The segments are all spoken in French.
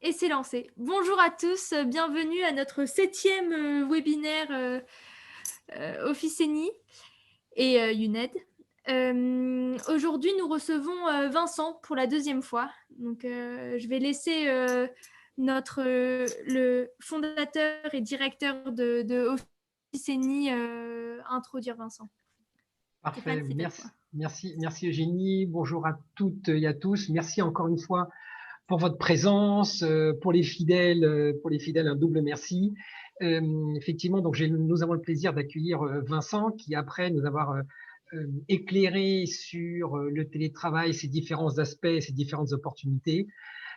Et c'est lancé. Bonjour à tous, bienvenue à notre 7e webinaire Officeni et UNED. Aujourd'hui, nous recevons Vincent pour la 2e fois. Donc, je vais laisser le fondateur et directeur de Officeni introduire Vincent. Parfait, Stéphane, c'est à toi. merci Eugénie. Bonjour à toutes et à tous. Merci encore une fois pour votre présence, pour les fidèles, un double merci. Effectivement, donc nous avons le plaisir d'accueillir Vincent qui, après nous avoir éclairé sur le télétravail, ses différents aspects, ses différentes opportunités,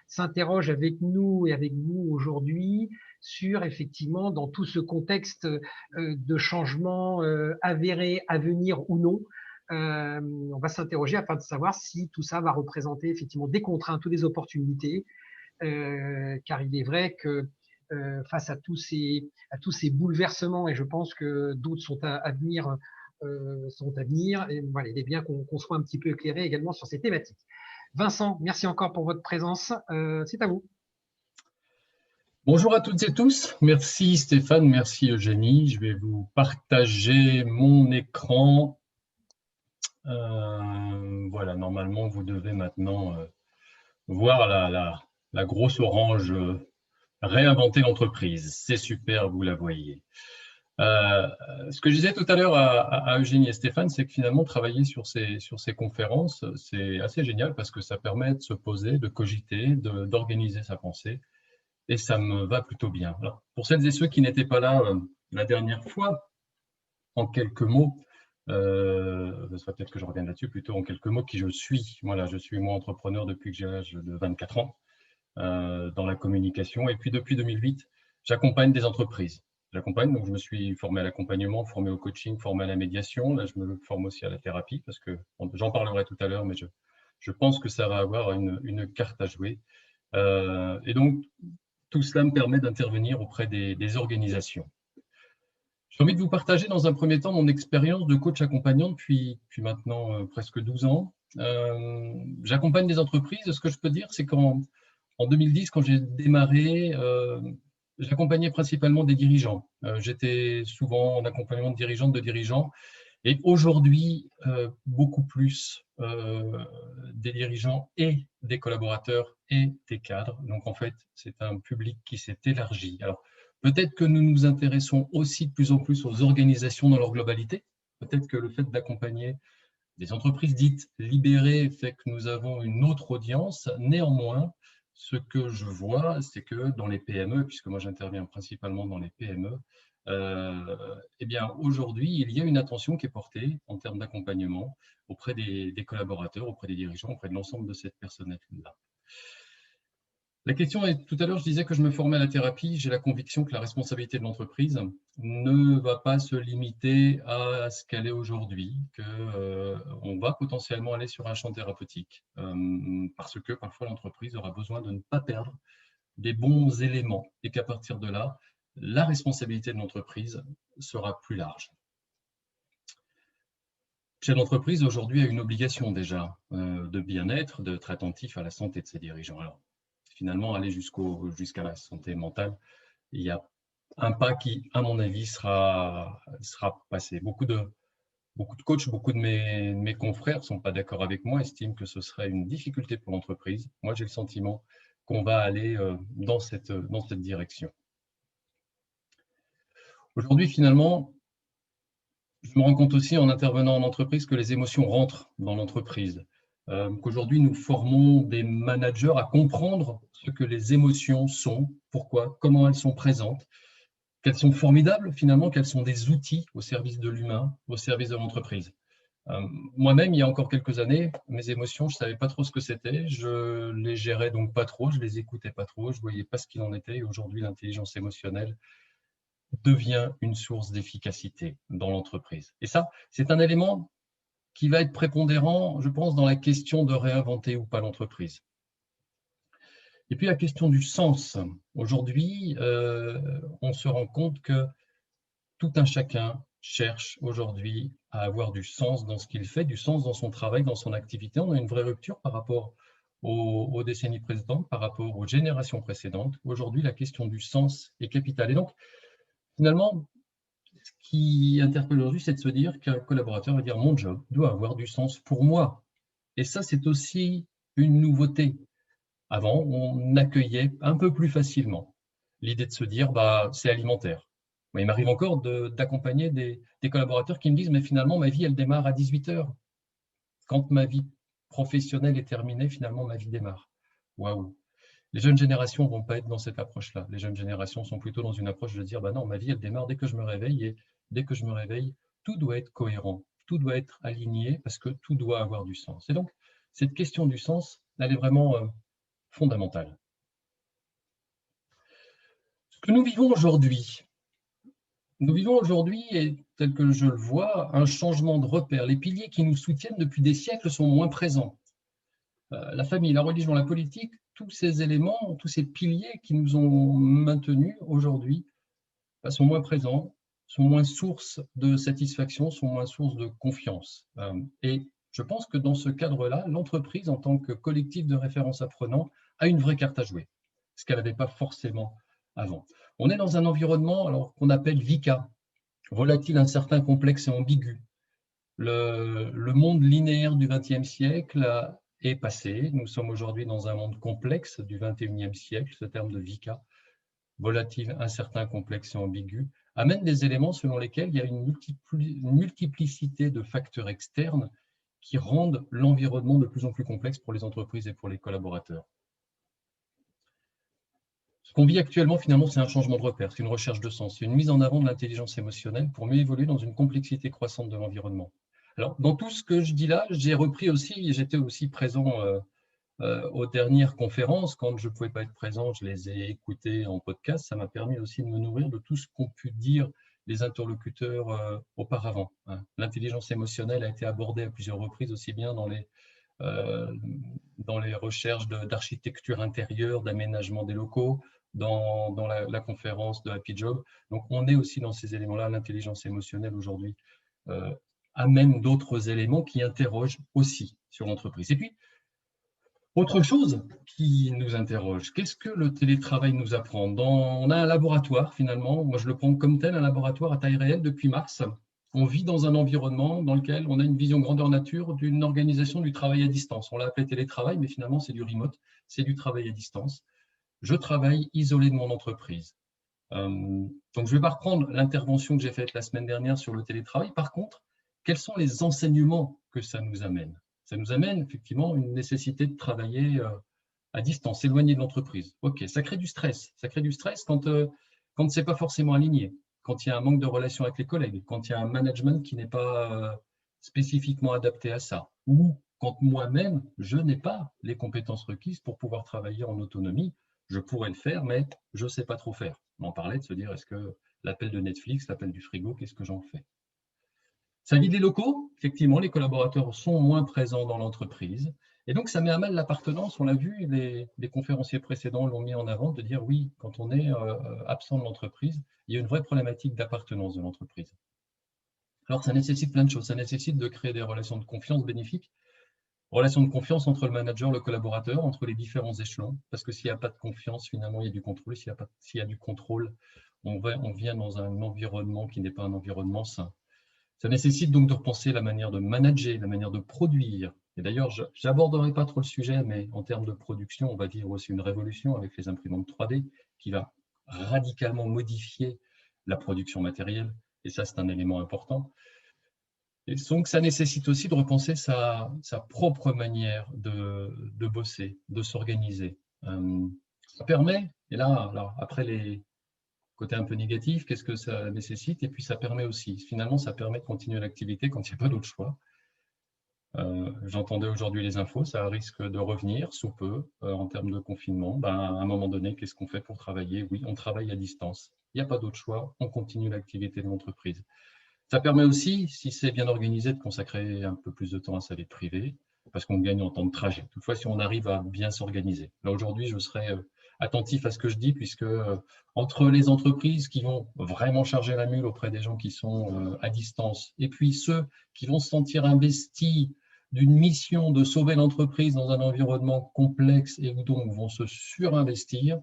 s'interroge avec nous et avec vous aujourd'hui sur, effectivement, dans tout ce contexte de changement avéré, à venir ou non, on va s'interroger afin de savoir si tout ça va représenter effectivement des contraintes ou des opportunités, car il est vrai que face à tous ces bouleversements, et je pense que d'autres sont à venir, et voilà, il est bien qu'on soit un petit peu éclairé également sur ces thématiques. Vincent, merci encore pour votre présence. C'est à vous. Bonjour à toutes et tous. Merci Stéphane, merci Eugénie. Je vais vous partager mon écran. Voilà, normalement, vous devez maintenant voir la grosse orange réinventer l'entreprise. C'est super, vous la voyez. Ce que je disais tout à l'heure à Eugénie et Stéphane, c'est que finalement, travailler sur ces conférences, c'est assez génial parce que ça permet de se poser, de cogiter, d'organiser sa pensée. Et ça me va plutôt bien. Alors, pour celles et ceux qui n'étaient pas là la dernière fois, en quelques mots, ce serait peut-être que je revienne là-dessus, plutôt en quelques mots, qui je suis. Voilà, je suis moi entrepreneur depuis que j'ai l'âge de 24 ans dans la communication. Et puis depuis 2008, j'accompagne des entreprises. J'accompagne, donc je me suis formé à l'accompagnement, formé au coaching, formé à la médiation. Là, je me forme aussi à la thérapie parce que j'en parlerai tout à l'heure, mais je pense que ça va avoir une carte à jouer. Et donc, tout cela me permet d'intervenir auprès des organisations. J'ai envie de vous partager dans un premier temps mon expérience de coach accompagnant depuis maintenant presque 12 ans. J'accompagne des entreprises. Ce que je peux dire, c'est qu'en 2010, quand j'ai démarré, j'accompagnais principalement des dirigeants. J'étais souvent en accompagnement de dirigeants. Et aujourd'hui, beaucoup plus des dirigeants et des collaborateurs et des cadres. Donc, en fait, c'est un public qui s'est élargi. Alors, peut-être que nous nous intéressons aussi de plus en plus aux organisations dans leur globalité. Peut-être que le fait d'accompagner des entreprises dites libérées fait que nous avons une autre audience. Néanmoins, ce que je vois, c'est que dans les PME, puisque moi j'interviens principalement dans les PME, eh bien aujourd'hui, il y a une attention qui est portée en termes d'accompagnement auprès des collaborateurs, auprès des dirigeants, auprès de l'ensemble de cette personnalité-là. La question est, tout à l'heure, je disais que je me formais à la thérapie. J'ai la conviction que la responsabilité de l'entreprise ne va pas se limiter à ce qu'elle est aujourd'hui, qu'on va potentiellement aller sur un champ thérapeutique, parce que parfois l'entreprise aura besoin de ne pas perdre des bons éléments et qu'à partir de là, la responsabilité de l'entreprise sera plus large. Chef d'entreprise, aujourd'hui, a une obligation déjà de bien-être, d'être attentif à la santé de ses dirigeants. Alors, finalement, aller jusqu'à la santé mentale, il y a un pas qui, à mon avis, sera passé. Beaucoup de coachs, beaucoup de mes confrères ne sont pas d'accord avec moi, estiment que ce serait une difficulté pour l'entreprise. Moi, j'ai le sentiment qu'on va aller dans cette direction. Aujourd'hui, finalement, je me rends compte aussi en intervenant en entreprise que les émotions rentrent dans l'entreprise. Qu'aujourd'hui, nous formons des managers à comprendre ce que les émotions sont, pourquoi, comment elles sont présentes, qu'elles sont formidables finalement, qu'elles sont des outils au service de l'humain, au service de l'entreprise. Moi-même, il y a encore quelques années, mes émotions, je ne savais pas trop ce que c'était, je les gérais donc pas trop, je les écoutais pas trop, je ne voyais pas ce qu'il en était. Et aujourd'hui, l'intelligence émotionnelle devient une source d'efficacité dans l'entreprise. Et ça, c'est un élément qui va être prépondérant, je pense, dans la question de réinventer ou pas l'entreprise. Et puis la question du sens. Aujourd'hui, on se rend compte que tout un chacun cherche aujourd'hui à avoir du sens dans ce qu'il fait, du sens dans son travail, dans son activité. On a une vraie rupture par rapport aux décennies précédentes par rapport aux générations précédentes. Aujourd'hui, la question du sens est capitale. Et donc, finalement, ce qui interpelle aujourd'hui, c'est de se dire qu'un collaborateur va dire « mon job doit avoir du sens pour moi ». Et ça, c'est aussi une nouveauté. Avant, on accueillait un peu plus facilement l'idée de se dire bah, « c'est alimentaire ». Il m'arrive encore d'accompagner des collaborateurs qui me disent « mais finalement, ma vie, elle démarre à 18 h. Quand ma vie professionnelle est terminée, finalement, ma vie démarre. » Waouh! Les jeunes générations ne vont pas être dans cette approche-là. Les jeunes générations sont plutôt dans une approche de dire bah non, ma vie, elle démarre dès que je me réveille, et dès que je me réveille, tout doit être cohérent, tout doit être aligné parce que tout doit avoir du sens. Et donc, cette question du sens, elle est vraiment fondamentale. Ce que nous vivons aujourd'hui, et tel que je le vois, un changement de repère. Les piliers qui nous soutiennent depuis des siècles sont moins présents. La famille, la religion, la politique, tous ces éléments, tous ces piliers qui nous ont maintenus aujourd'hui sont moins présents, sont moins source de satisfaction, sont moins source de confiance. Et je pense que dans ce cadre-là, l'entreprise, en tant que collectif de référence apprenant, a une vraie carte à jouer, ce qu'elle n'avait pas forcément avant. On est dans un environnement qu'on appelle VICA, volatile, incertain, complexe et ambigu. Le monde linéaire du XXe siècle est passé. Nous sommes aujourd'hui dans un monde complexe du XXIe siècle. Ce terme de VICA, volatile, incertain, complexe et ambigu, amène des éléments selon lesquels il y a une multiplicité de facteurs externes qui rendent l'environnement de plus en plus complexe pour les entreprises et pour les collaborateurs. Ce qu'on vit actuellement, finalement, c'est un changement de repère, c'est une recherche de sens, c'est une mise en avant de l'intelligence émotionnelle pour mieux évoluer dans une complexité croissante de l'environnement. Alors, dans tout ce que je dis là, j'ai repris aussi, j'étais aussi présent aux dernières conférences. Quand je ne pouvais pas être présent, je les ai écoutées en podcast. Ça m'a permis aussi de me nourrir de tout ce qu'ont pu dire les interlocuteurs auparavant. L'intelligence émotionnelle a été abordée à plusieurs reprises, aussi bien dans les recherches d'architecture intérieure, d'aménagement des locaux, dans la conférence de Happy Job. Donc, on est aussi dans ces éléments-là. L'intelligence émotionnelle aujourd'hui amène d'autres éléments qui interrogent aussi sur l'entreprise. Et puis, autre chose qui nous interroge, qu'est-ce que le télétravail nous apprend? On a un laboratoire finalement, moi je le prends comme tel, un laboratoire à taille réelle depuis mars. On vit dans un environnement dans lequel on a une vision grandeur nature d'une organisation du travail à distance. On l'a appelé télétravail, mais finalement c'est du remote, c'est du travail à distance. Je travaille isolé de mon entreprise. Donc je ne vais pas reprendre l'intervention que j'ai faite la semaine dernière sur le télétravail. Par contre, quels sont les enseignements que ça nous amène? Ça nous amène effectivement une nécessité de travailler à distance, éloigné de l'entreprise. Ok, ça crée du stress. Ça crée du stress quand ce n'est pas forcément aligné, quand il y a un manque de relation avec les collègues, quand il y a un management qui n'est pas spécifiquement adapté à ça, ou quand moi-même, je n'ai pas les compétences requises pour pouvoir travailler en autonomie. Je pourrais le faire, mais je ne sais pas trop faire. On en parlait de se dire, est-ce que l'appel de Netflix, l'appel du frigo, qu'est-ce que j'en fais? Ça vide les locaux, effectivement, les collaborateurs sont moins présents dans l'entreprise. Et donc, ça met à mal l'appartenance. On l'a vu, les conférenciers précédents l'ont mis en avant, de dire oui, quand on est absent de l'entreprise, il y a une vraie problématique d'appartenance de l'entreprise. Alors, ça nécessite plein de choses. Ça nécessite de créer des relations de confiance bénéfiques, relations de confiance entre le manager, le collaborateur, entre les différents échelons, parce que s'il n'y a pas de confiance, finalement, il y a du contrôle. S'il y a du contrôle, on vient dans un environnement qui n'est pas un environnement sain. Ça nécessite donc de repenser la manière de manager, la manière de produire. Et d'ailleurs, je n'aborderai pas trop le sujet, mais en termes de production, on va vivre aussi une révolution avec les imprimantes 3D qui va radicalement modifier la production matérielle. Et ça, c'est un élément important. Et donc, ça nécessite aussi de repenser sa propre manière de bosser, de s'organiser. Ça permet, et là, alors, après les côté un peu négatif, qu'est-ce que ça nécessite? Et puis ça permet aussi, finalement, ça permet de continuer l'activité quand il n'y a pas d'autre choix. J'entendais aujourd'hui les infos, ça risque de revenir sous peu en termes de confinement. À un moment donné, qu'est-ce qu'on fait pour travailler? Oui, on travaille à distance. Il n'y a pas d'autre choix, on continue l'activité de l'entreprise. Ça permet aussi, si c'est bien organisé, de consacrer un peu plus de temps à sa vie privée, parce qu'on gagne en temps de trajet. Toutefois, si on arrive à bien s'organiser. Là, aujourd'hui, je serai attentif à ce que je dis, puisque entre les entreprises qui vont vraiment charger la mule auprès des gens qui sont à distance, et puis ceux qui vont se sentir investis d'une mission de sauver l'entreprise dans un environnement complexe et où donc vont se surinvestir.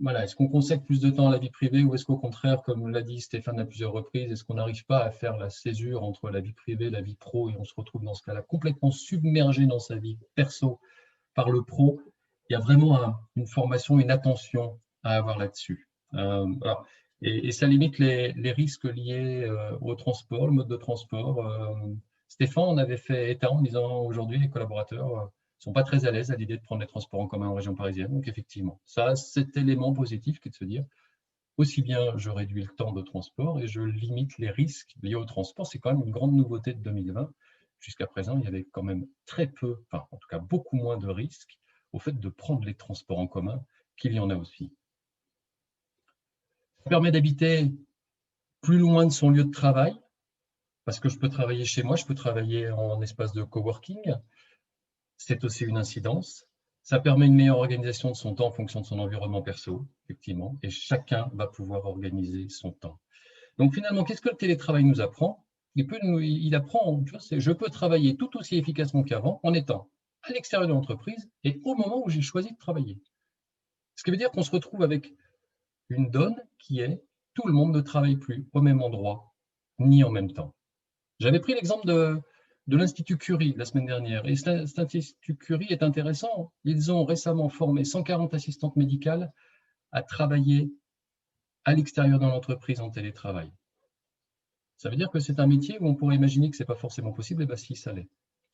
Voilà, est-ce qu'on consacre plus de temps à la vie privée ou est-ce qu'au contraire, comme l'a dit Stéphane à plusieurs reprises, est-ce qu'on n'arrive pas à faire la césure entre la vie privée et la vie pro et on se retrouve dans ce cas-là complètement submergé dans sa vie perso par le pro? Il y a vraiment une formation, une attention à avoir là-dessus. Et ça limite les risques liés au transport, le mode de transport. Stéphane, on avait fait état en disant aujourd'hui les collaborateurs ne sont pas très à l'aise à l'idée de prendre les transports en commun en région parisienne. Donc effectivement, ça a cet élément positif qui est de se dire aussi bien je réduis le temps de transport et je limite les risques liés au transport. C'est quand même une grande nouveauté de 2020. Jusqu'à présent, il y avait quand même très peu, enfin en tout cas beaucoup moins de risques au fait de prendre les transports en commun qu'il y en a aussi. Ça permet d'habiter plus loin de son lieu de travail, parce que je peux travailler chez moi, je peux travailler en espace de coworking. C'est aussi une incidence. Ça permet une meilleure organisation de son temps en fonction de son environnement perso, effectivement, et chacun va pouvoir organiser son temps. Donc finalement, qu'est-ce que le télétravail nous apprend? Il apprend, tu vois, je peux travailler tout aussi efficacement qu'avant en étant à l'extérieur de l'entreprise et au moment où j'ai choisi de travailler. Ce qui veut dire qu'on se retrouve avec une donne qui est tout le monde ne travaille plus au même endroit, ni en même temps. J'avais pris l'exemple de l'Institut Curie la semaine dernière. Et cet Institut Curie est intéressant. Ils ont récemment formé 140 assistantes médicales à travailler à l'extérieur de l'entreprise en télétravail. Ça veut dire que c'est un métier où on pourrait imaginer que ce n'est pas forcément possible, et bien si ça l'est.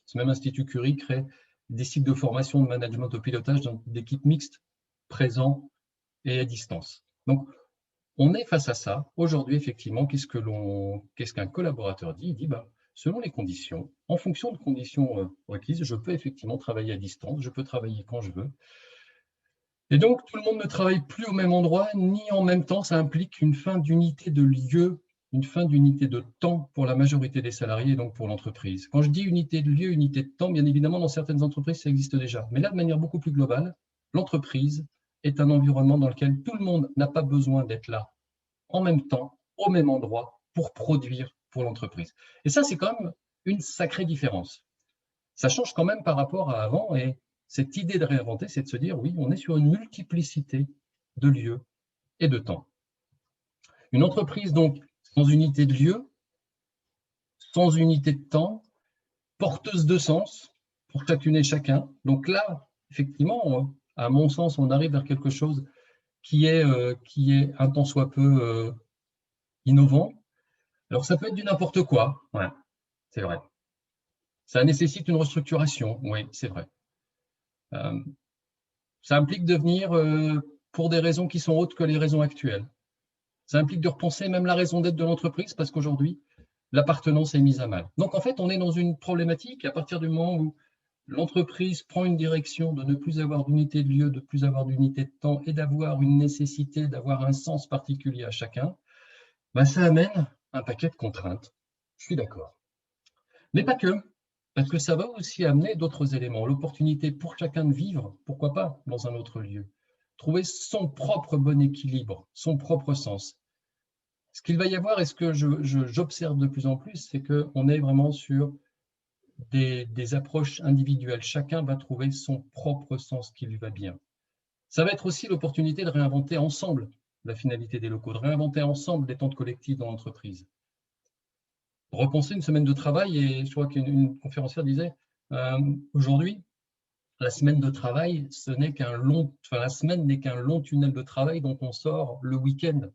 Ce même Institut Curie crée des cycles de formation de management au pilotage d'équipes mixtes, présents et à distance. Donc, on est face à ça. Aujourd'hui, effectivement, qu'est-ce qu'un collaborateur dit? Il dit, selon les conditions, en fonction de conditions requises, je peux effectivement travailler à distance, je peux travailler quand je veux. Et donc, tout le monde ne travaille plus au même endroit, ni en même temps. Ça implique une fin d'unité de lieu, une fin d'unité de temps pour la majorité des salariés et donc pour l'entreprise. Quand je dis unité de lieu, unité de temps, bien évidemment, dans certaines entreprises, ça existe déjà. Mais là, de manière beaucoup plus globale, l'entreprise est un environnement dans lequel tout le monde n'a pas besoin d'être là en même temps, au même endroit, pour produire pour l'entreprise. Et ça, c'est quand même une sacrée différence. Ça change quand même par rapport à avant, et cette idée de réinventer, c'est de se dire, oui, on est sur une multiplicité de lieux et de temps. Une entreprise, donc, sans unité de lieu, sans unité de temps, porteuse de sens pour chacune et chacun. Donc là, effectivement, à mon sens, on arrive vers quelque chose qui est un tant soit peu innovant. Alors, ça peut être du n'importe quoi, ouais, c'est vrai. Ça nécessite une restructuration, oui, c'est vrai. Ça implique de venir pour des raisons qui sont autres que les raisons actuelles. Ça implique de repenser même la raison d'être de l'entreprise parce qu'aujourd'hui, l'appartenance est mise à mal. Donc, en fait, on est dans une problématique à partir du moment où l'entreprise prend une direction de ne plus avoir d'unité de lieu, de ne plus avoir d'unité de temps et d'avoir une nécessité, d'avoir un sens particulier à chacun, ça amène un paquet de contraintes. Je suis d'accord. Mais pas que, parce que ça va aussi amener d'autres éléments. L'opportunité pour chacun de vivre, pourquoi pas, dans un autre lieu. Trouver son propre bon équilibre, son propre sens. Ce qu'il va y avoir, et ce que j'observe de plus en plus, c'est qu'on est vraiment sur des approches individuelles. Chacun va trouver son propre sens qui lui va bien. Ça va être aussi l'opportunité de réinventer ensemble la finalité des locaux, de réinventer ensemble les temps de collectif dans l'entreprise. Repenser une semaine de travail, et je crois qu'une conférencière disait aujourd'hui, la semaine de travail, la semaine n'est qu'un long tunnel de travail dont on sort le week-end.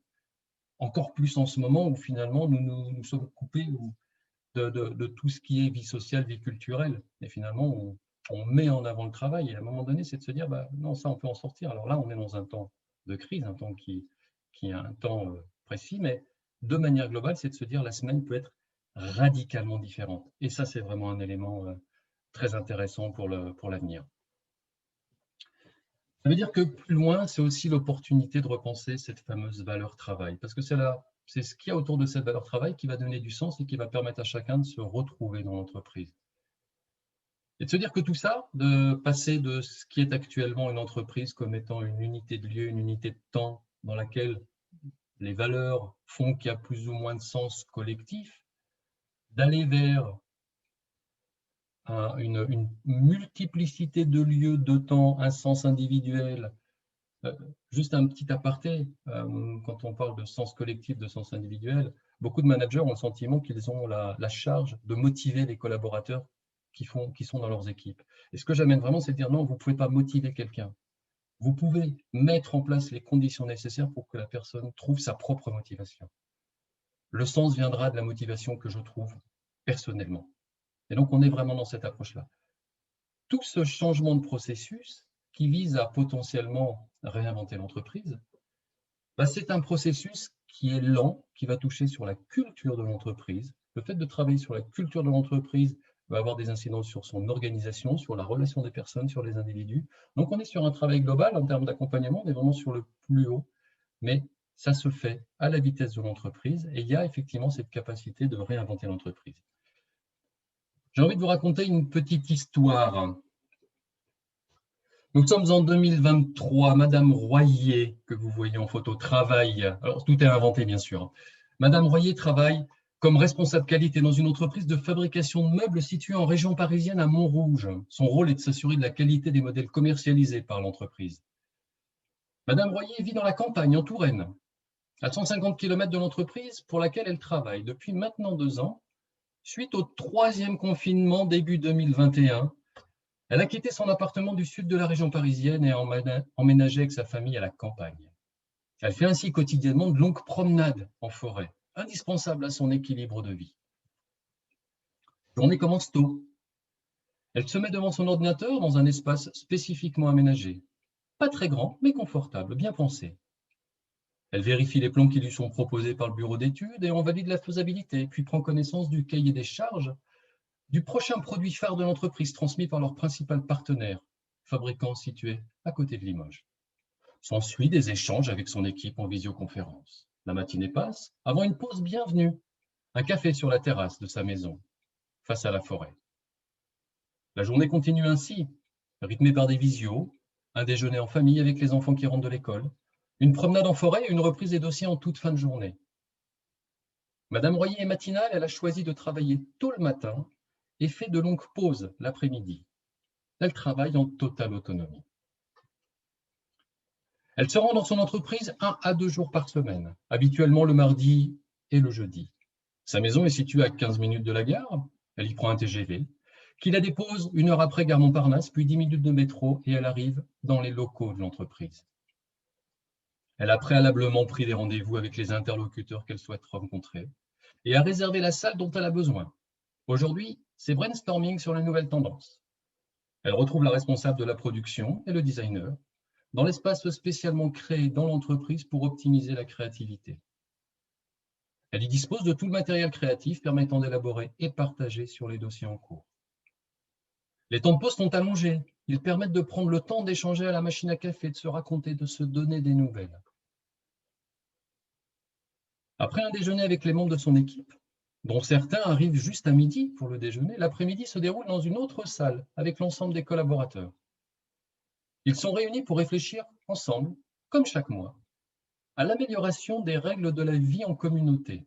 Encore plus en ce moment où finalement nous sommes coupés de tout ce qui est vie sociale, vie culturelle. Et finalement, on met en avant le travail. Et à un moment donné, c'est de se dire, non, ça, on peut en sortir. Alors là, on est dans un temps de crise, un temps qui est un temps précis, mais de manière globale, c'est de se dire, la semaine peut être radicalement différente. Et ça, c'est vraiment un élément très intéressant pour l'avenir. Ça veut dire que plus loin, c'est aussi l'opportunité de repenser cette fameuse valeur travail. Parce que c'est ce qu'il y a autour de cette valeur travail qui va donner du sens et qui va permettre à chacun de se retrouver dans l'entreprise. Et de se dire que tout ça, de passer de ce qui est actuellement une entreprise comme étant une unité de lieu, une unité de temps dans laquelle les valeurs font qu'il y a plus ou moins de sens collectif, d'aller vers une multiplicité de lieux, de temps, un sens individuel. Juste un petit aparté, quand on parle de sens collectif, de sens individuel, beaucoup de managers ont le sentiment qu'ils ont la charge de motiver les collaborateurs qui sont dans leurs équipes. Et ce que j'amène vraiment, c'est de dire non, vous ne pouvez pas motiver quelqu'un. Vous pouvez mettre en place les conditions nécessaires pour que la personne trouve sa propre motivation. Le sens viendra de la motivation que je trouve personnellement. Et donc, on est vraiment dans cette approche-là. Tout ce changement de processus qui vise à potentiellement réinventer l'entreprise, c'est un processus qui est lent, qui va toucher sur la culture de l'entreprise. Le fait de travailler sur la culture de l'entreprise va avoir des incidences sur son organisation, sur la relation des personnes, sur les individus. Donc, on est sur un travail global en termes d'accompagnement, on est vraiment sur le plus haut, mais ça se fait à la vitesse de l'entreprise et il y a effectivement cette capacité de réinventer l'entreprise. J'ai envie de vous raconter une petite histoire. Nous sommes en 2023. Madame Royer, que vous voyez en photo, travaille. Alors, tout est inventé, bien sûr. Madame Royer travaille comme responsable qualité dans une entreprise de fabrication de meubles située en région parisienne à Montrouge. Son rôle est de s'assurer de la qualité des modèles commercialisés par l'entreprise. Madame Royer vit dans la campagne, en Touraine, à 150 km de l'entreprise pour laquelle elle travaille depuis maintenant 2 ans. Suite au 3e confinement début 2021, elle a quitté son appartement du sud de la région parisienne et a emménagé avec sa famille à la campagne. Elle fait ainsi quotidiennement de longues promenades en forêt, indispensables à son équilibre de vie. La journée commence tôt. Elle se met devant son ordinateur dans un espace spécifiquement aménagé. Pas très grand, mais confortable, bien pensé. Elle vérifie les plans qui lui sont proposés par le bureau d'études et en valide la faisabilité, puis prend connaissance du cahier des charges du prochain produit phare de l'entreprise transmis par leur principal partenaire, fabricant situé à côté de Limoges. S'ensuit des échanges avec son équipe en visioconférence. La matinée passe avant une pause bienvenue, un café sur la terrasse de sa maison, face à la forêt. La journée continue ainsi, rythmée par des visios, un déjeuner en famille avec les enfants qui rentrent de l'école, une promenade en forêt et une reprise des dossiers en toute fin de journée. Madame Royer est matinale, elle a choisi de travailler tôt le matin et fait de longues pauses l'après-midi. Elle travaille en totale autonomie. Elle se rend dans son entreprise 1 à 2 jours par semaine, habituellement le mardi et le jeudi. Sa maison est située à 15 minutes de la gare, elle y prend un TGV, qui la dépose 1 heure après gare Montparnasse, puis 10 minutes de métro et elle arrive dans les locaux de l'entreprise. Elle a préalablement pris des rendez-vous avec les interlocuteurs qu'elle souhaite rencontrer et a réservé la salle dont elle a besoin. Aujourd'hui, c'est brainstorming sur les nouvelles tendances. Elle retrouve la responsable de la production et le designer dans l'espace spécialement créé dans l'entreprise pour optimiser la créativité. Elle y dispose de tout le matériel créatif permettant d'élaborer et partager sur les dossiers en cours. Les temps de pause sont allongés. Ils permettent de prendre le temps d'échanger à la machine à café, de se raconter, de se donner des nouvelles. Après un déjeuner avec les membres de son équipe, dont certains arrivent juste à midi pour le déjeuner, l'après-midi se déroule dans une autre salle avec l'ensemble des collaborateurs. Ils sont réunis pour réfléchir ensemble, comme chaque mois, à l'amélioration des règles de la vie en communauté.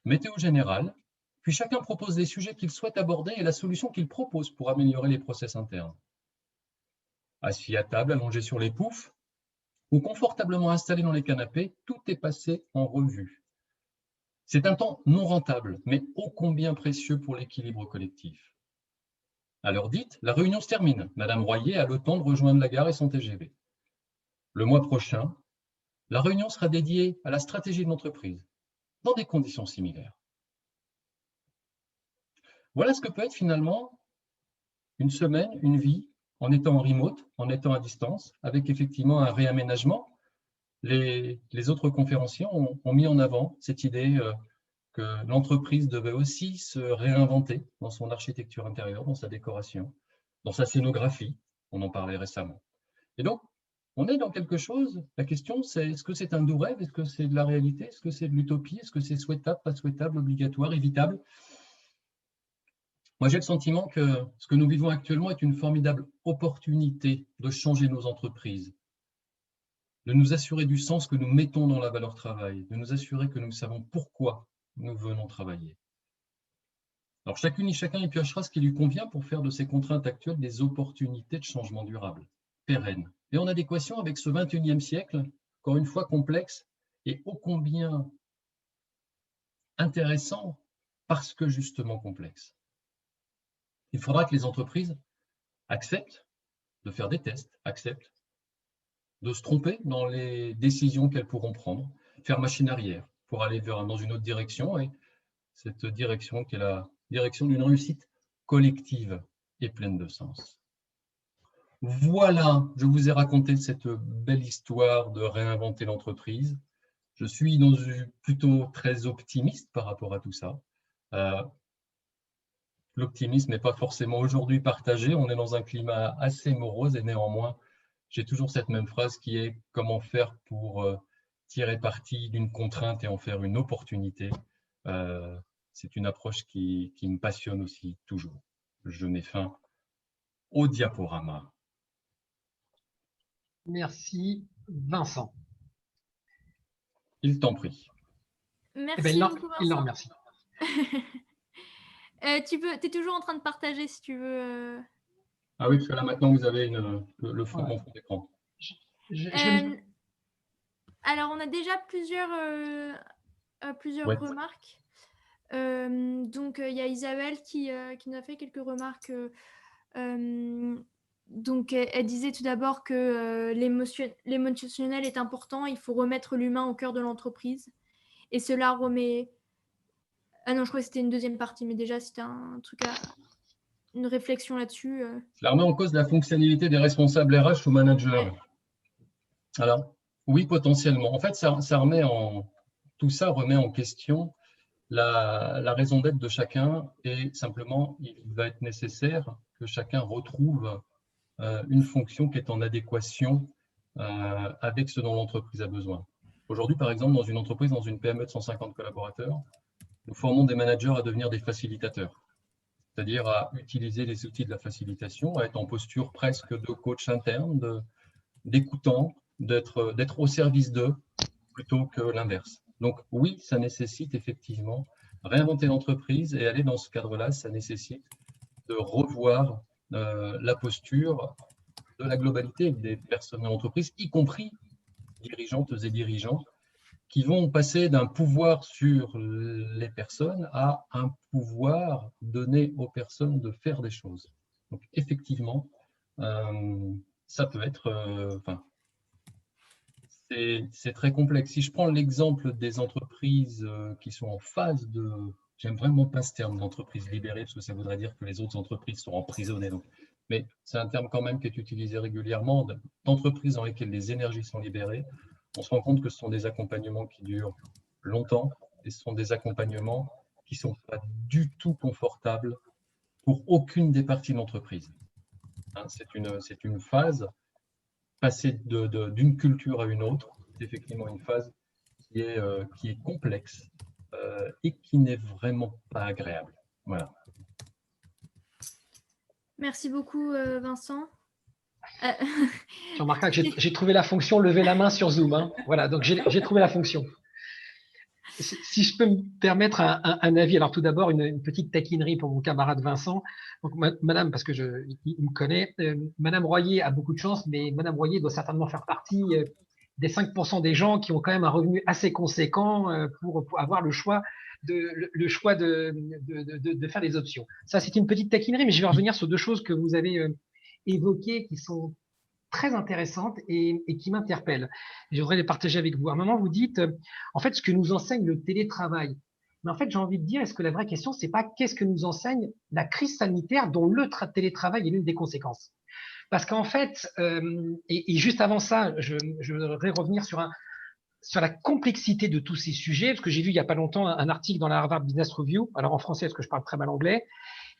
Météo générale, puis chacun propose des sujets qu'il souhaite aborder et la solution qu'il propose pour améliorer les process internes. Assis à table, allongés sur les poufs, ou confortablement installés dans les canapés, tout est passé en revue. C'est un temps non rentable, mais ô combien précieux pour l'équilibre collectif. À l'heure dite, la réunion se termine. Madame Royer a le temps de rejoindre la gare et son TGV. Le mois prochain, la réunion sera dédiée à la stratégie de l'entreprise, dans des conditions similaires. Voilà ce que peut être finalement une semaine, une vie, en étant en remote, en étant à distance, avec effectivement un réaménagement. Les autres conférenciers ont mis en avant cette idée que l'entreprise devait aussi se réinventer dans son architecture intérieure, dans sa décoration, dans sa scénographie. On en parlait récemment. Et donc, on est dans quelque chose, la question c'est, est-ce que c'est un doux rêve? Est-ce que c'est de la réalité? Est-ce que c'est de l'utopie? Est-ce que c'est souhaitable, pas souhaitable, obligatoire, évitable? Moi, j'ai le sentiment que ce que nous vivons actuellement est une formidable opportunité de changer nos entreprises, de nous assurer du sens que nous mettons dans la valeur travail, de nous assurer que nous savons pourquoi nous venons travailler. Alors, chacune et chacun y piochera ce qui lui convient pour faire de ces contraintes actuelles des opportunités de changement durable, pérennes, et en adéquation avec ce 21e siècle, encore une fois complexe et ô combien intéressant parce que justement complexe. Il faudra que les entreprises acceptent de faire des tests, acceptent de se tromper dans les décisions qu'elles pourront prendre, faire machine arrière pour aller dans une autre direction, et cette direction qui est la direction d'une réussite collective et pleine de sens. Voilà, je vous ai raconté cette belle histoire de réinventer l'entreprise. Je suis plutôt très optimiste par rapport à tout ça. L'optimisme n'est pas forcément aujourd'hui partagé, on est dans un climat assez morose et néanmoins, j'ai toujours cette même phrase qui est comment faire pour tirer parti d'une contrainte et en faire une opportunité. C'est une approche qui me passionne aussi toujours. Je mets fin au diaporama. Merci, Vincent. Il t'en prie. Merci beaucoup, il le Vincent. remercie. Tu es toujours en train de partager si tu veux. Ah oui, parce que là maintenant vous avez le fond, mon fond d'écran. Alors, on a déjà plusieurs Ouais. remarques. Donc, il y a Isabelle qui nous a fait quelques remarques. Donc, elle disait tout d'abord que l'émotionnel est important. Il faut remettre l'humain au cœur de l'entreprise. Et cela remet... Ah non, je crois que c'était une deuxième partie, mais déjà, c'était un truc une réflexion là-dessus. Cela remet en cause la fonctionnalité des responsables RH ou managers. Ouais. Alors, oui, potentiellement. En fait, tout ça remet en question la raison d'être de chacun, et simplement, il va être nécessaire que chacun retrouve une fonction qui est en adéquation avec ce dont l'entreprise a besoin. Aujourd'hui, par exemple, dans une entreprise, dans une PME de 150 collaborateurs, nous formons des managers à devenir des facilitateurs, c'est-à-dire à utiliser les outils de la facilitation, à être en posture presque de coach interne, d'écoutant, d'être au service d'eux, plutôt que l'inverse. Donc oui, ça nécessite effectivement réinventer l'entreprise, et aller dans ce cadre-là, ça nécessite de revoir la posture de la globalité des personnes de l'entreprise, y compris dirigeantes et dirigeants, qui vont passer d'un pouvoir sur les personnes à un pouvoir donné aux personnes de faire des choses. Donc effectivement, ça peut être... c'est très complexe. Si je prends l'exemple des entreprises qui sont en phase de... J'aime vraiment pas ce terme d'entreprise libérée, parce que ça voudrait dire que les autres entreprises sont emprisonnées. Donc. Mais c'est un terme quand même qui est utilisé régulièrement, d'entreprises dans lesquelles les énergies sont libérées. On se rend compte que ce sont des accompagnements qui durent longtemps, et ce sont des accompagnements qui ne sont pas du tout confortables pour aucune des parties de l'entreprise. Hein, c'est une phase. Passer d'une culture à une autre, c'est effectivement une phase qui est complexe et qui n'est vraiment pas agréable. Voilà. Merci beaucoup, Vincent. Tu remarqueras que j'ai trouvé la fonction lever la main sur Zoom. Hein. Voilà, donc j'ai trouvé la fonction. Si je peux me permettre un avis, alors tout d'abord, une petite taquinerie pour mon camarade Vincent. Donc, madame, parce que il me connaît, Madame Royer a beaucoup de chance, mais Madame Royer doit certainement faire partie des 5% des gens qui ont quand même un revenu assez conséquent pour avoir le choix de faire les options. Ça, c'est une petite taquinerie, mais je vais revenir sur deux choses que vous avez évoquées qui sont très intéressantes et qui m'interpellent. Je voudrais les partager avec vous. À un moment, vous dites, en fait, ce que nous enseigne le télétravail. Mais en fait, j'ai envie de dire, est-ce que la vraie question, c'est pas qu'est-ce que nous enseigne la crise sanitaire dont le télétravail est l'une des conséquences? Parce qu'en fait, et juste avant ça, je voudrais revenir sur la complexité de tous ces sujets, parce que j'ai vu il n'y a pas longtemps un article dans la Harvard Business Review, alors en français, parce que je parle très mal anglais,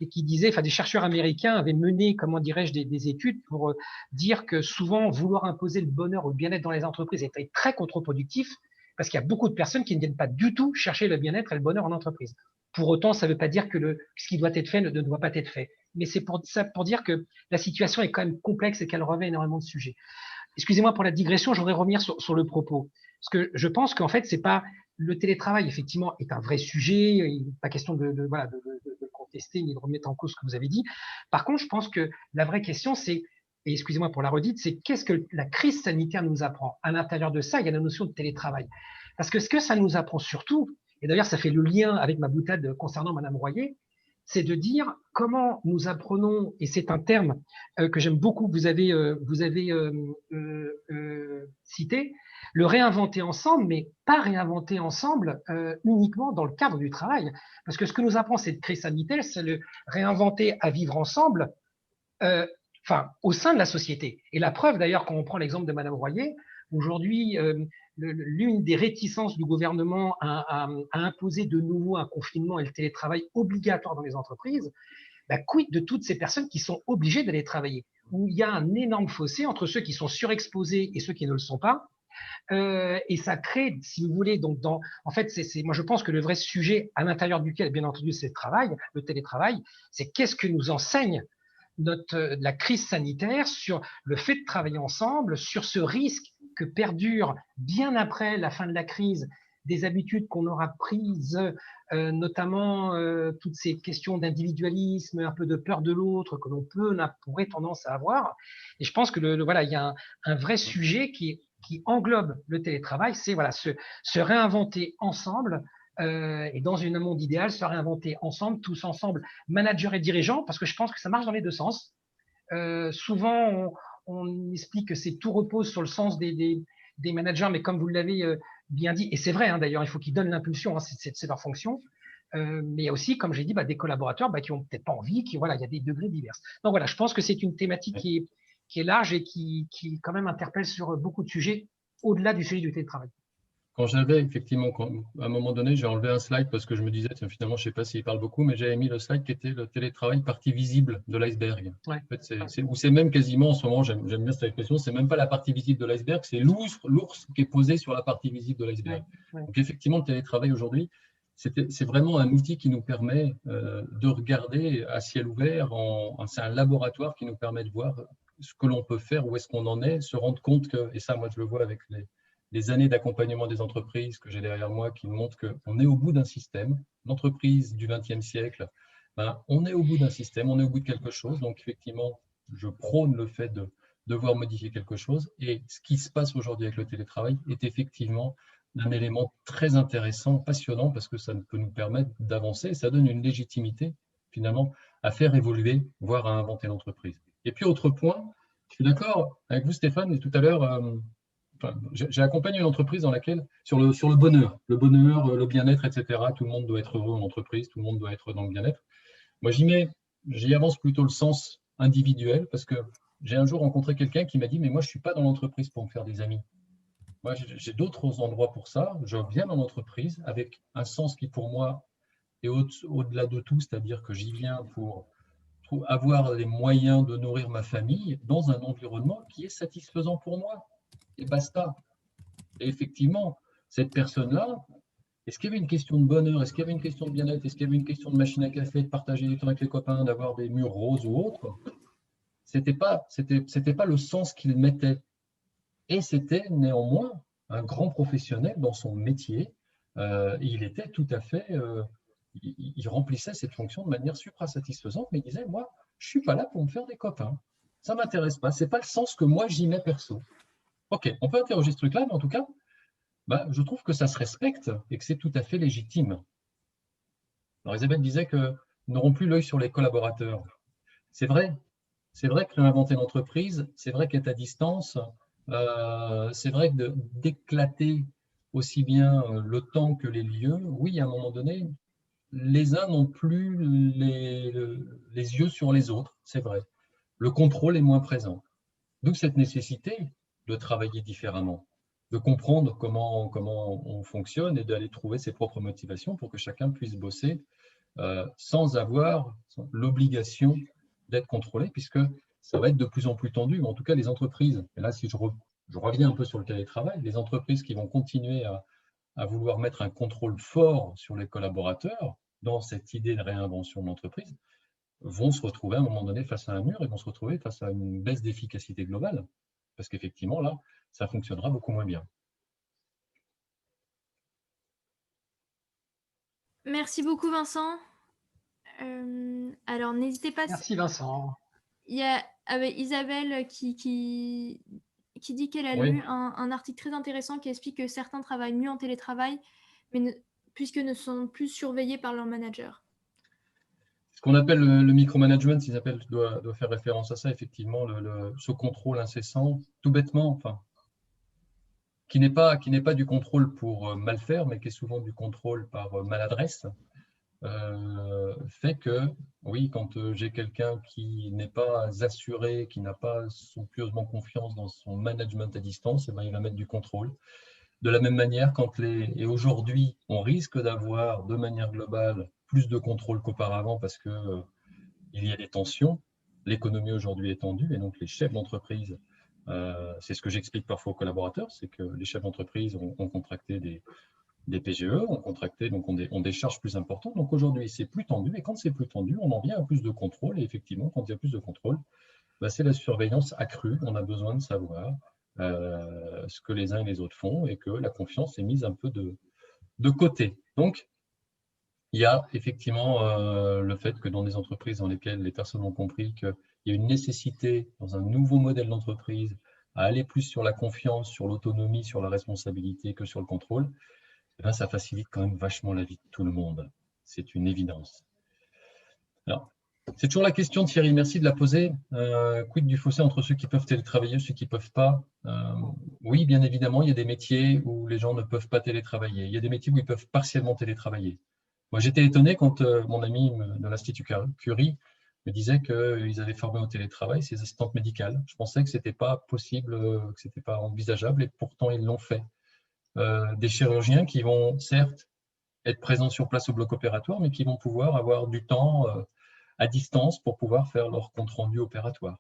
et qui disait, enfin des chercheurs américains avaient mené, comment dirais-je, des études pour dire que souvent vouloir imposer le bonheur ou le bien-être dans les entreprises était très contre-productif, parce qu'il y a beaucoup de personnes qui ne viennent pas du tout chercher le bien-être et le bonheur en entreprise. Pour autant, ça ne veut pas dire que ce qui doit être fait ne doit pas être fait. Mais c'est pour dire que la situation est quand même complexe et qu'elle revêt énormément de sujets. Excusez-moi pour la digression, je voudrais revenir sur le propos. Parce que je pense qu'en fait, c'est pas le télétravail, effectivement, est un vrai sujet. Il n'est pas question voilà, de contester ni de remettre en cause ce que vous avez dit. Par contre, je pense que la vraie question, c'est, et excusez-moi pour la redite, c'est qu'est-ce que la crise sanitaire nous apprend? À l'intérieur de ça, il y a la notion de télétravail. Parce que ce que ça nous apprend surtout, et d'ailleurs, ça fait le lien avec ma boutade concernant Madame Royer, c'est de dire comment nous apprenons, et c'est un terme que j'aime beaucoup, vous avez cité, le réinventer ensemble, mais pas réinventer ensemble uniquement dans le cadre du travail. Parce que ce que nous apprend cette crise sanitaire, c'est le réinventer à vivre ensemble, au sein de la société. Et la preuve, d'ailleurs, quand on prend l'exemple de Madame Royer, aujourd'hui, l'une des réticences du gouvernement à imposer de nouveau un confinement et le télétravail obligatoire dans les entreprises, quid de toutes ces personnes qui sont obligées d'aller travailler, où il y a un énorme fossé entre ceux qui sont surexposés et ceux qui ne le sont pas. Et ça crée, si vous voulez, donc en fait, moi je pense que le vrai sujet à l'intérieur duquel, bien entendu, c'est le télétravail, c'est qu'est-ce que nous enseigne la crise sanitaire sur le fait de travailler ensemble, sur ce risque que perdure bien après la fin de la crise des habitudes qu'on aura prises, notamment toutes ces questions d'individualisme, un peu de peur de l'autre que l'on pourrait tendance à avoir. Et je pense que voilà, il y a un vrai sujet qui englobe le télétravail, c'est voilà, se réinventer ensemble. Et dans un monde idéal, se réinventer ensemble, tous ensemble, managers et dirigeants, parce que je pense que ça marche dans les deux sens. Souvent, on explique que tout repose sur le sens des managers, mais comme vous l'avez bien dit, et c'est vrai, hein, d'ailleurs, il faut qu'ils donnent l'impulsion, hein, c'est leur fonction. Mais il y a aussi, comme j'ai dit, des collaborateurs qui n'ont peut-être pas envie, voilà, il y a des degrés divers. Donc voilà, je pense que c'est une thématique qui est large et qui quand même interpelle sur beaucoup de sujets au-delà du sujet du télétravail. Quand j'avais effectivement, à un moment donné, j'ai enlevé un slide parce que je me disais, finalement, je ne sais pas s'il parle beaucoup, mais j'avais mis le slide qui était le télétravail partie visible de l'iceberg. Ouais. En fait, c'est même quasiment en ce moment, j'aime bien cette expression, c'est même pas la partie visible de l'iceberg, c'est l'ours qui est posé sur la partie visible de l'iceberg. Ouais. Donc effectivement, le télétravail aujourd'hui, c'est vraiment un outil qui nous permet de regarder à ciel ouvert, c'est un laboratoire qui nous permet de voir ce que l'on peut faire, où est-ce qu'on en est, se rendre compte que, et ça moi je le vois avec les années d'accompagnement des entreprises que j'ai derrière moi qui montrent qu'on est au bout d'un système. L'entreprise du XXe siècle, on est au bout d'un système, on est au bout de quelque chose. Donc, effectivement, je prône le fait de devoir modifier quelque chose. Et ce qui se passe aujourd'hui avec le télétravail est effectivement un élément très intéressant, passionnant, parce que ça peut nous permettre d'avancer. Ça donne une légitimité, finalement, à faire évoluer, voire à inventer l'entreprise. Et puis, autre point, je suis d'accord avec vous, Stéphane, et tout à l'heure, j'ai accompagné une entreprise dans laquelle, sur le bonheur, le bien-être, etc., tout le monde doit être heureux en entreprise, tout le monde doit être dans le bien-être. Moi, j'y avance plutôt le sens individuel, parce que j'ai un jour rencontré quelqu'un qui m'a dit « Mais moi, je ne suis pas dans l'entreprise pour me faire des amis. Moi, j'ai d'autres endroits pour ça. Je viens dans l'entreprise avec un sens qui, pour moi, est au-delà de tout, c'est-à-dire que j'y viens pour avoir les moyens de nourrir ma famille dans un environnement qui est satisfaisant pour moi. Et basta. » Et effectivement, cette personne-là, est-ce qu'il y avait une question de bonheur? Est-ce qu'il y avait une question de bien-être? Est-ce qu'il y avait une question de machine à café, de partager du temps avec les copains, d'avoir des murs roses ou autres? C'était pas le sens qu'il mettait. Et c'était néanmoins un grand professionnel dans son métier. Il était tout à fait... il remplissait cette fonction de manière supra-satisfaisante, mais il disait, moi, je ne suis pas là pour me faire des copains. Ça ne m'intéresse pas. Ce n'est pas le sens que moi, j'y mets perso. Ok, on peut interroger ce truc-là, mais en tout cas, je trouve que ça se respecte et que c'est tout à fait légitime. Alors Isabelle disait que nous n'aurons plus l'œil sur les collaborateurs. C'est vrai que réinventer l'entreprise, c'est vrai qu'être à distance, c'est vrai que d'éclater aussi bien le temps que les lieux, oui, à un moment donné, les uns n'ont plus les yeux sur les autres, c'est vrai. Le contrôle est moins présent. D'où cette nécessité de travailler différemment, de comprendre comment on fonctionne et d'aller trouver ses propres motivations pour que chacun puisse bosser sans avoir l'obligation d'être contrôlé, puisque ça va être de plus en plus tendu. En tout cas, les entreprises, et là, si je reviens un peu sur le télétravail, les entreprises qui vont continuer à vouloir mettre un contrôle fort sur les collaborateurs dans cette idée de réinvention de l'entreprise, vont se retrouver à un moment donné face à un mur et vont se retrouver face à une baisse d'efficacité globale. Parce qu'effectivement, là, ça fonctionnera beaucoup moins bien. Merci beaucoup, Vincent. Alors, n'hésitez pas. Merci Vincent. Il y a Isabelle qui dit qu'elle a Oui. lu un article très intéressant qui explique que certains travaillent mieux en télétravail, puisque ne sont plus surveillés par leur manager. Ce qu'on appelle le micromanagement, doit faire référence à ça, effectivement, ce contrôle incessant, tout bêtement, enfin, qui n'est pas du contrôle pour mal faire, mais qui est souvent du contrôle par maladresse, fait que, oui, quand j'ai quelqu'un qui n'est pas assuré, qui n'a pas somptueusement confiance dans son management à distance, eh ben, il va mettre du contrôle. De la même manière, et aujourd'hui, on risque d'avoir de manière globale plus de contrôle qu'auparavant parce que il y a des tensions. L'économie aujourd'hui est tendue et donc les chefs d'entreprise, c'est ce que j'explique parfois aux collaborateurs, c'est que les chefs d'entreprise ont contracté des PGE, ont des charges plus importantes. Donc aujourd'hui, c'est plus tendu et quand c'est plus tendu, on en vient à plus de contrôle et effectivement, quand il y a plus de contrôle, bah, c'est la surveillance accrue. On a besoin de savoir ce que les uns et les autres font et que la confiance est mise un peu de côté. Donc, il y a effectivement le fait que dans des entreprises dans lesquelles les personnes ont compris qu'il y a une nécessité dans un nouveau modèle d'entreprise à aller plus sur la confiance, sur l'autonomie, sur la responsabilité que sur le contrôle, eh bien, ça facilite quand même vachement la vie de tout le monde. C'est une évidence. Alors, c'est toujours la question, Thierry, merci de la poser. Quid du fossé entre ceux qui peuvent télétravailler et ceux qui ne peuvent pas? Oui, bien évidemment, il y a des métiers où les gens ne peuvent pas télétravailler. Il y a des métiers où ils peuvent partiellement télétravailler. Moi, j'étais étonné quand mon ami de l'Institut Curie me disait qu'ils avaient formé au télétravail ses assistantes médicales. Je pensais que ce n'était pas possible, que ce n'était pas envisageable, et pourtant ils l'ont fait. Des chirurgiens qui vont certes être présents sur place au bloc opératoire, mais qui vont pouvoir avoir du temps à distance pour pouvoir faire leur compte-rendu opératoire.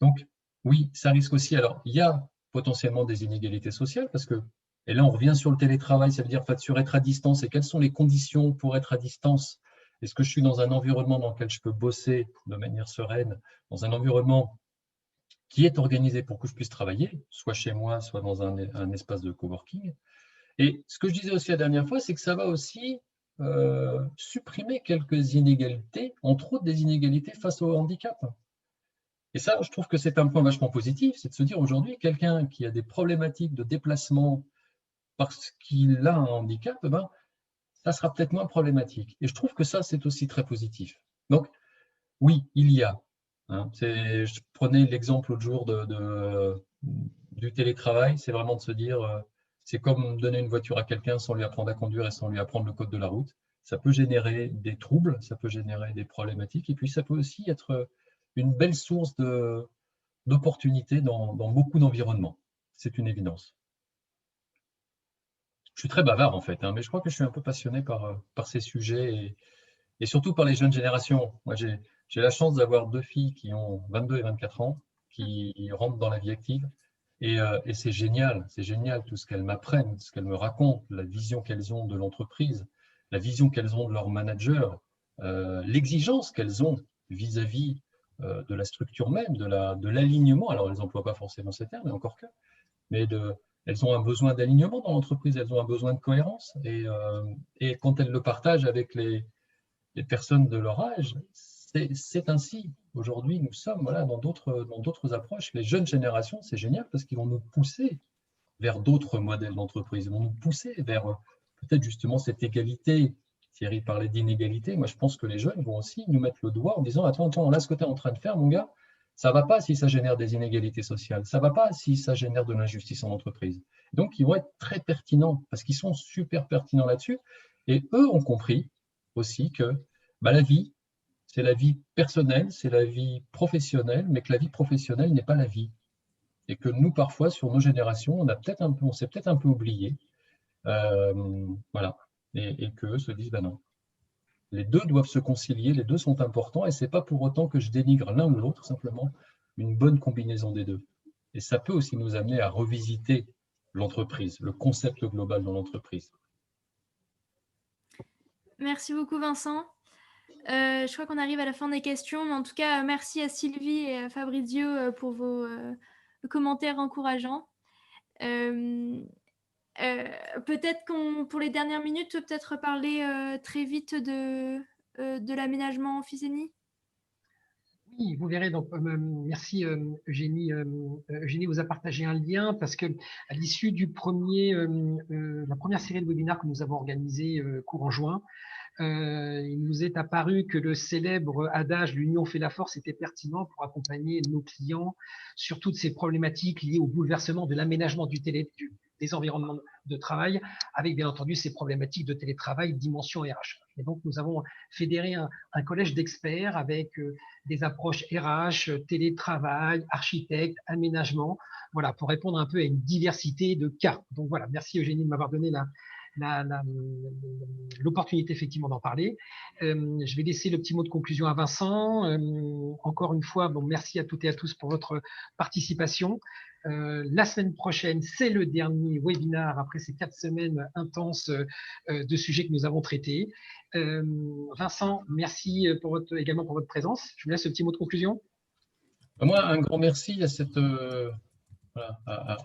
Donc, oui, ça risque aussi. Alors, il y a potentiellement des inégalités sociales parce que, et là, on revient sur le télétravail, ça veut dire sur être à distance et quelles sont les conditions pour être à distance. Est-ce que je suis dans un environnement dans lequel je peux bosser de manière sereine, dans un environnement qui est organisé pour que je puisse travailler, soit chez moi, soit dans un espace de coworking. Et ce que je disais aussi la dernière fois, c'est que ça va aussi supprimer quelques inégalités, entre autres des inégalités face au handicap. Et ça, je trouve que c'est un point vachement positif, c'est de se dire aujourd'hui, quelqu'un qui a des problématiques de déplacement parce qu'il a un handicap, ben, ça sera peut-être moins problématique. Et je trouve que ça, c'est aussi très positif. Donc, oui, il y a. Hein, je prenais l'exemple l'autre jour du télétravail, c'est vraiment de se dire, c'est comme donner une voiture à quelqu'un sans lui apprendre à conduire et sans lui apprendre le code de la route. Ça peut générer des troubles, ça peut générer des problématiques, et puis ça peut aussi être une belle source d'opportunités dans beaucoup d'environnements. C'est une évidence. Je suis très bavard en fait, hein, mais je crois que je suis un peu passionné par ces sujets et surtout par les jeunes générations. Moi, j'ai la chance d'avoir deux filles qui ont 22 et 24 ans, qui rentrent dans la vie active. Et c'est génial tout ce qu'elles m'apprennent, ce qu'elles me racontent, la vision qu'elles ont de l'entreprise, la vision qu'elles ont de leur manager, l'exigence qu'elles ont vis-à-vis de la structure même, de l'alignement. Alors, elles n'emploient pas forcément ces termes, mais encore que. Mais elles ont un besoin d'alignement dans l'entreprise, elles ont un besoin de cohérence. Et quand elles le partagent avec les personnes de leur âge, c'est ainsi. Aujourd'hui, nous sommes voilà, dans d'autres approches. Les jeunes générations, c'est génial parce qu'ils vont nous pousser vers d'autres modèles d'entreprise. Ils vont nous pousser vers peut-être justement cette égalité. Thierry parlait d'inégalité. Moi, je pense que les jeunes vont aussi nous mettre le doigt en disant attends, là, ce que tu es en train de faire, mon gars, ça ne va pas si ça génère des inégalités sociales. Ça ne va pas si ça génère de l'injustice en entreprise. Donc, ils vont être très pertinents parce qu'ils sont super pertinents là-dessus. Et eux ont compris aussi que bah, la vie, c'est la vie personnelle, c'est la vie professionnelle, mais que la vie professionnelle n'est pas la vie. Et que nous, parfois, sur nos générations, on s'est peut-être un peu oublié. Voilà. Et qu'eux se disent, ben non. Les deux doivent se concilier, les deux sont importants, et ce n'est pas pour autant que je dénigre l'un ou l'autre, simplement une bonne combinaison des deux. Et ça peut aussi nous amener à revisiter l'entreprise, le concept global dans l'entreprise. Merci beaucoup, Vincent. Je crois qu'on arrive à la fin des questions, mais en tout cas, merci à Sylvie et à Fabrizio pour vos commentaires encourageants. Peut-être pour les dernières minutes, peut-être parler très vite de l'aménagement Amphicénie. Oui, vous verrez. Donc, merci Eugénie. Eugénie vous a partagé un lien parce que à l'issue la première série de webinaires que nous avons organisé courant juin, il nous est apparu que le célèbre adage "l'union fait la force" était pertinent pour accompagner nos clients sur toutes ces problématiques liées au bouleversement de l'aménagement des environnements de travail, avec bien entendu ces problématiques de télétravail dimension RH. Et donc nous avons fédéré un collège d'experts avec des approches RH, télétravail, architecte, aménagement, voilà, pour répondre un peu à une diversité de cas. Donc voilà, merci Eugénie de m'avoir donné l'opportunité effectivement d'en parler. Je vais laisser le petit mot de conclusion à Vincent. Encore une fois, merci à toutes et à tous pour votre participation. La semaine prochaine, c'est le dernier webinaire après ces 4 semaines intenses de sujets que nous avons traités. Vincent, merci également pour votre présence. Je vous laisse ce petit mot de conclusion. Moi, un grand merci à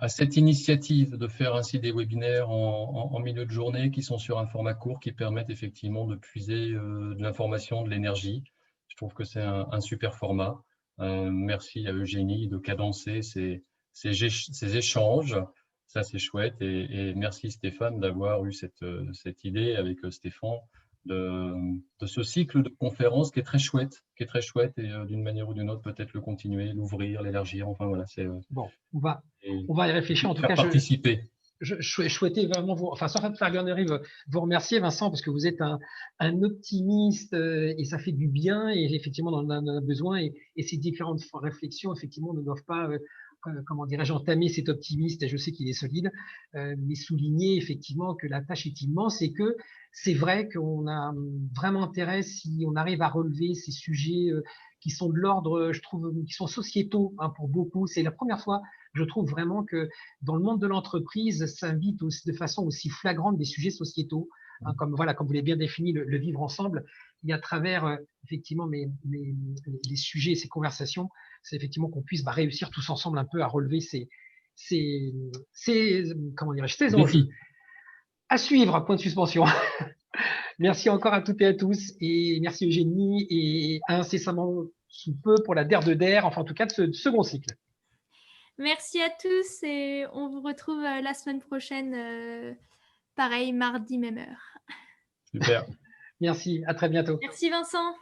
cette initiative de faire ainsi des webinaires en milieu de journée qui sont sur un format court qui permettent effectivement de puiser de l'information, de l'énergie. Je trouve que c'est un super format. Merci à Eugénie de cadencer ces échanges. Ça, c'est chouette. Et merci Stéphane d'avoir eu cette idée avec Stéphane de ce cycle de conférences qui est très chouette et d'une manière ou d'une autre, peut-être le continuer, l'ouvrir, l'élargir. Enfin, voilà, c'est… Bon, on va y réfléchir. En tout cas, participer. Je souhaitais vraiment sans faire garnerie, vous remercier, Vincent, parce que vous êtes un optimiste et ça fait du bien. Et effectivement, on en a besoin. Et ces différentes réflexions, effectivement, ne doivent pas, comment dirais-je, entamer cet optimiste. Et je sais qu'il est solide, mais souligner effectivement que la tâche est immense et que c'est vrai qu'on a vraiment intérêt, si on arrive à relever ces sujets qui sont de l'ordre, je trouve, qui sont sociétaux pour beaucoup. C'est la première fois, je trouve vraiment que dans le monde de l'entreprise, s'invite de façon aussi flagrante des sujets sociétaux, comme vous l'avez bien défini, le vivre ensemble. Et à travers effectivement les sujets, ces conversations, c'est effectivement qu'on puisse réussir tous ensemble un peu à relever ces enjeux. À suivre, point de suspension. Merci encore à toutes et à tous, et merci Eugénie, et incessamment sous peu pour la DER de DER, enfin en tout cas de ce second cycle. Merci à tous et on vous retrouve la semaine prochaine, pareil, mardi, même heure. Super. Merci, à très bientôt. Merci Vincent.